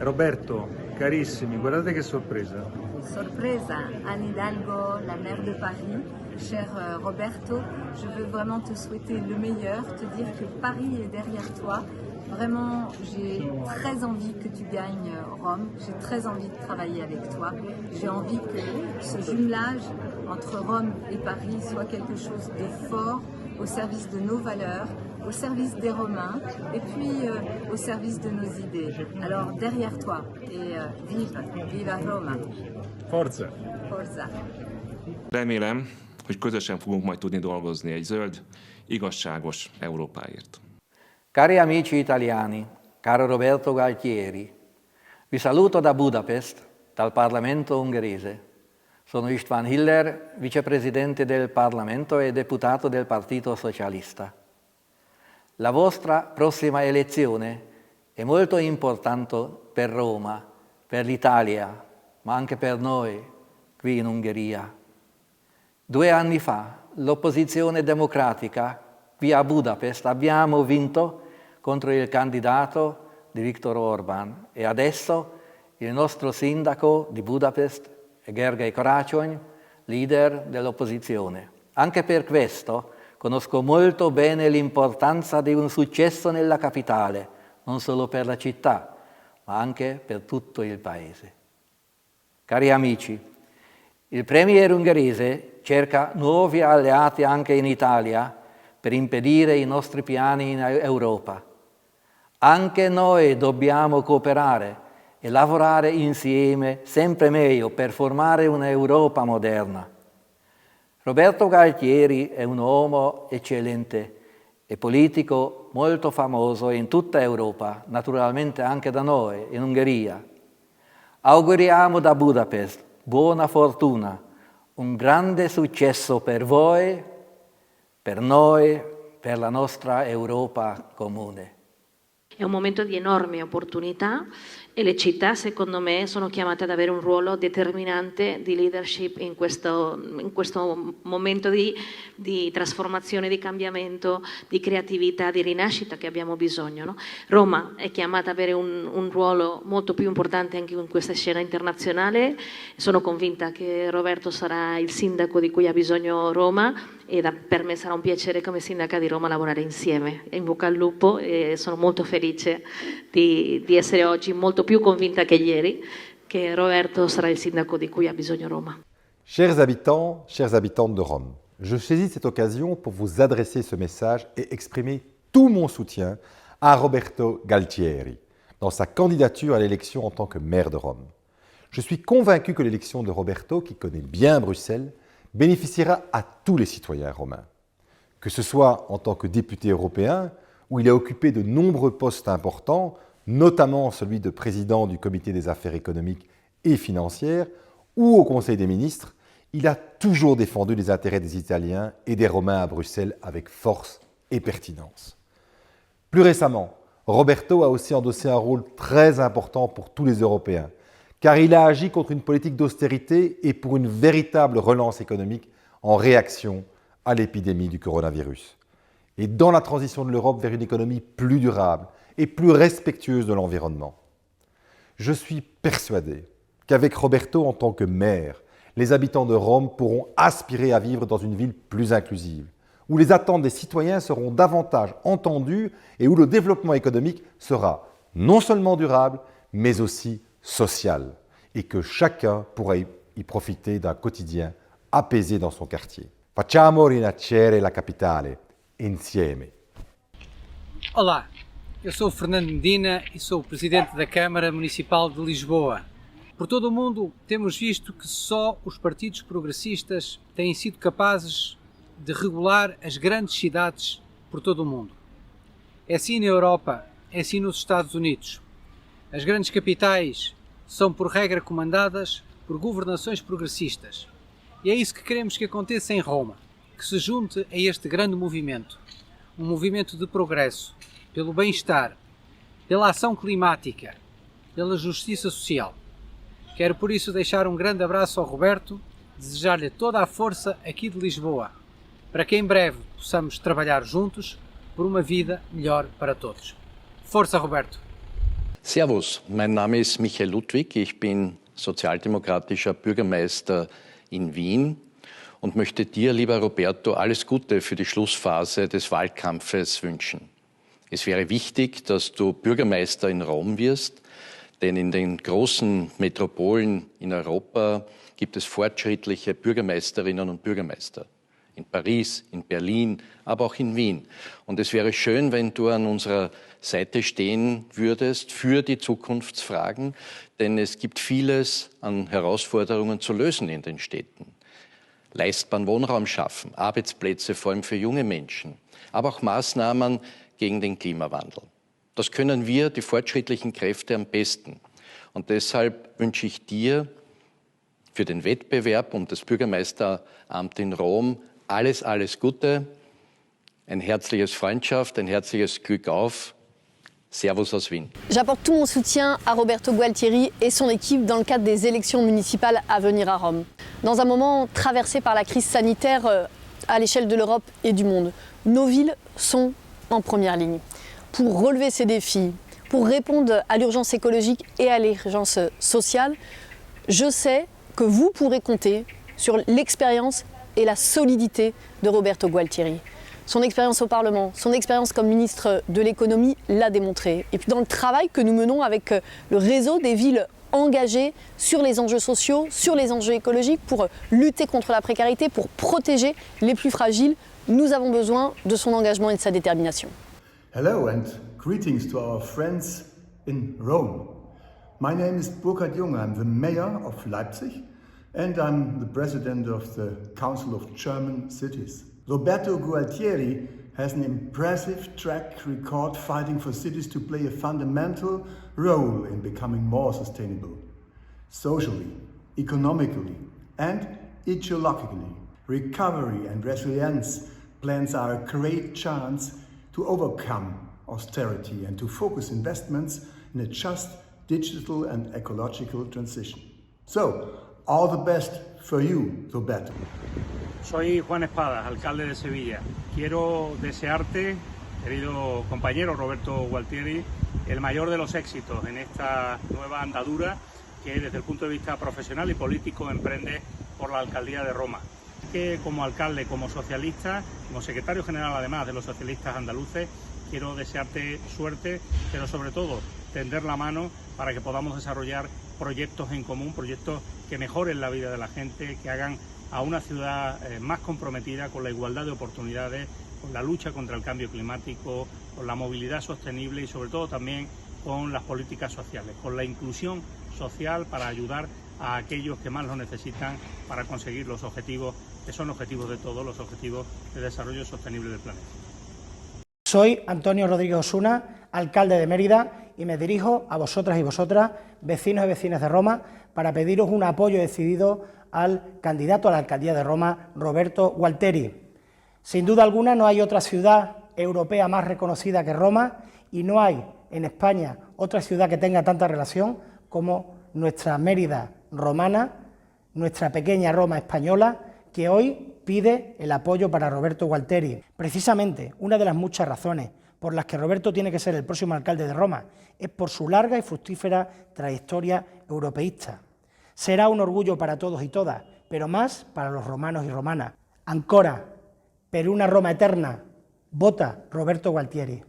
Roberto, carissimi, guardate che sorpresa. Sorpresa, Anne Hidalgo, la maire de Paris. Cher Roberto, je veux vraiment te souhaiter le meilleur, te dire que Paris est derrière toi. Vraiment, j'ai très envie que tu gagnes Rome, j'ai très envie de travailler avec toi. J'ai envie que ce jumelage entre Rome et Paris soit quelque chose de fort au service de nos valeurs, au service des Romains et puis au service de nos idées. Alors derrière toi et viva Roma! Forza! Forza! Remélem, hogy közösen fogunk majd tudni dolgozni egy zöld, igazságos Európáért. Cari amici italiani, caro Roberto Galtieri, vi saluto da Budapest, dal Parlamento ungherese. Sono István Hiller, vicepresidente del Parlamento e deputato del Partito Socialista. La vostra prossima elezione è molto importante per Roma, per l'Italia, ma anche per noi qui in Ungheria. 2 anni fa l'opposizione democratica qui a Budapest abbiamo vinto contro il candidato di Viktor Orbán e adesso il nostro sindaco di Budapest è Gergely Karácsony, leader dell'opposizione. Anche per questo conosco molto bene l'importanza di un successo nella capitale, non solo per la città, ma anche per tutto il paese. Cari amici, il premier ungherese cerca nuovi alleati anche in Italia per impedire i nostri piani in Europa. Anche noi dobbiamo cooperare e lavorare insieme sempre meglio per formare un'Europa moderna. Roberto Galtieri è un uomo eccellente e politico molto famoso in tutta Europa, naturalmente anche da noi, in Ungheria. Auguriamo da Budapest buona fortuna, un grande successo per voi, per noi, per la nostra Europa comune. È un momento di enorme opportunità e le città, secondo me, sono chiamate ad avere un ruolo determinante di leadership in questo momento di trasformazione, di cambiamento, di creatività, di rinascita che abbiamo bisogno, no? Roma è chiamata ad avere un ruolo molto più importante anche in questa scena internazionale. Sono convinta che Roberto sarà il sindaco di cui ha bisogno Roma e per me sarà un piacere come sindaca di Roma lavorare insieme. In bocca al lupo e sono molto felice di essere oggi molto più convinta che ieri che Roberto sarà il sindaco di cui ha bisogno Roma. Chers habitantes de Rome, je saisis cette occasion pour vous adresser ce message et exprimer tout mon soutien à Roberto Galtieri dans sa candidature à l'élection en tant que maire de Rome. Je suis convaincu que l'élection de Roberto, qui connaît bien Bruxelles, bénéficiera à tous les citoyens romains. Que ce soit en tant que député européen, où il a occupé de nombreux postes importants, notamment celui de président du comité des affaires économiques et financières, ou au Conseil des ministres, il a toujours défendu les intérêts des Italiens et des Romains à Bruxelles avec force et pertinence. Plus récemment, Roberto a aussi endossé un rôle très important pour tous les Européens, car il a agi contre une politique d'austérité et pour une véritable relance économique en réaction à l'épidémie du coronavirus. Et dans la transition de l'Europe vers une économie plus durable et plus respectueuse de l'environnement. Je suis persuadé qu'avec Roberto en tant que maire, les habitants de Rome pourront aspirer à vivre dans une ville plus inclusive, où les attentes des citoyens seront davantage entendues et où le développement économique sera non seulement durable, mais aussi social, et que chacun pourra y profiter d'un quotidien apaisé dans son quartier. Facciamo rinascere la capitale, insieme. Olá, eu sou o Fernando Medina e sou o Presidente da Câmara Municipal de Lisboa. Por todo o mundo temos visto que só os partidos progressistas têm sido capazes de regular as grandes cidades por todo o mundo. É assim na Europa, é assim nos Estados Unidos. As grandes capitais são, por regra, comandadas por governações progressistas. E é isso que queremos que aconteça em Roma, que se junte a este grande movimento. Um movimento de progresso, pelo bem-estar, pela ação climática, pela justiça social. Quero por isso deixar um grande abraço ao Roberto, desejar-lhe toda a força aqui de Lisboa, para que em breve possamos trabalhar juntos por uma vida melhor para todos. Força, Roberto! Servus, mein Name ist Michael Ludwig, ich bin sozialdemokratischer Bürgermeister in Wien und möchte dir, lieber Roberto, alles Gute für die Schlussphase des Wahlkampfes wünschen. Es wäre wichtig, dass du Bürgermeister in Rom wirst, denn in den großen Metropolen in Europa gibt es fortschrittliche Bürgermeisterinnen und Bürgermeister. In Paris, in Berlin, aber auch in Wien. Und es wäre schön, wenn du an unserer Seite stehen würdest für die Zukunftsfragen, denn es gibt vieles an Herausforderungen zu lösen in den Städten. Leistbaren Wohnraum schaffen, Arbeitsplätze vor allem für junge Menschen, aber auch Maßnahmen gegen den Klimawandel. Das können wir, die fortschrittlichen Kräfte, am besten. Und deshalb wünsche ich dir für den Wettbewerb um das Bürgermeisteramt in Rom alles, alles Gute, ein herzliches Freundschaft, ein herzliches Glück auf. Servus aus Wien. J'apporte tout mon soutien à Roberto Gualtieri et son équipe dans le cadre des élections municipales à venir à Rome. Dans un moment traversé par la crise sanitaire à l'échelle de l'Europe et du monde, nos villes sont en première ligne. Pour relever ces défis, pour répondre à l'urgence écologique et à l'urgence sociale, je sais que vous pourrez compter sur l'expérience et la solidité de Roberto Gualtieri. Son expérience au Parlement, son expérience comme ministre de l'économie l'a démontré. Et puis dans le travail que nous menons avec le réseau des villes engagées sur les enjeux sociaux, sur les enjeux écologiques, pour lutter contre la précarité, pour protéger les plus fragiles, nous avons besoin de son engagement et de sa détermination. Hello and greetings to our friends in Rome. My name is Burkhard Jung, I'm the mayor of Leipzig and I'm the president of the Council of German Cities. Roberto Gualtieri has an impressive track record fighting for cities to play a fundamental role in becoming more sustainable, socially, economically and ecologically. Recovery and resilience plans are a great chance to overcome austerity and to focus investments in a just digital and ecological transition. So, all the best for you, Roberto. Soy Juan Espadas, alcalde de Sevilla. Quiero desearte, querido compañero Roberto Gualtieri, el mayor de los éxitos en esta nueva andadura que desde el punto de vista profesional y político emprende por la alcaldía de Roma. Que como alcalde, como socialista, como secretario general además de los socialistas andaluces, quiero desearte suerte, pero sobre todo tender la mano para que podamos desarrollar proyectos en común, proyectos que mejoren la vida de la gente, que hagan a una ciudad más comprometida con la igualdad de oportunidades, con la lucha contra el cambio climático, con la movilidad sostenible y sobre todo también con las políticas sociales, con la inclusión social para ayudar a aquellos que más lo necesitan para conseguir los objetivos que son objetivos de todos, los objetivos de desarrollo sostenible del planeta. Soy Antonio Rodríguez Osuna, alcalde de Mérida, y me dirijo a vosotras y vosotras, vecinos y vecinas de Roma, para pediros un apoyo decidido al candidato a la alcaldía de Roma, Roberto Gualtieri. Sin duda alguna no hay otra ciudad europea más reconocida que Roma y no hay en España otra ciudad que tenga tanta relación como nuestra Mérida romana, nuestra pequeña Roma española, que hoy pide el apoyo para Roberto Gualtieri. Precisamente, una de las muchas razones por las que Roberto tiene que ser el próximo alcalde de Roma es por su larga y fructífera trayectoria europeísta. Será un orgullo para todos y todas, pero más para los romanos y romanas. Ancora, per una Roma eterna, vota Roberto Gualtieri.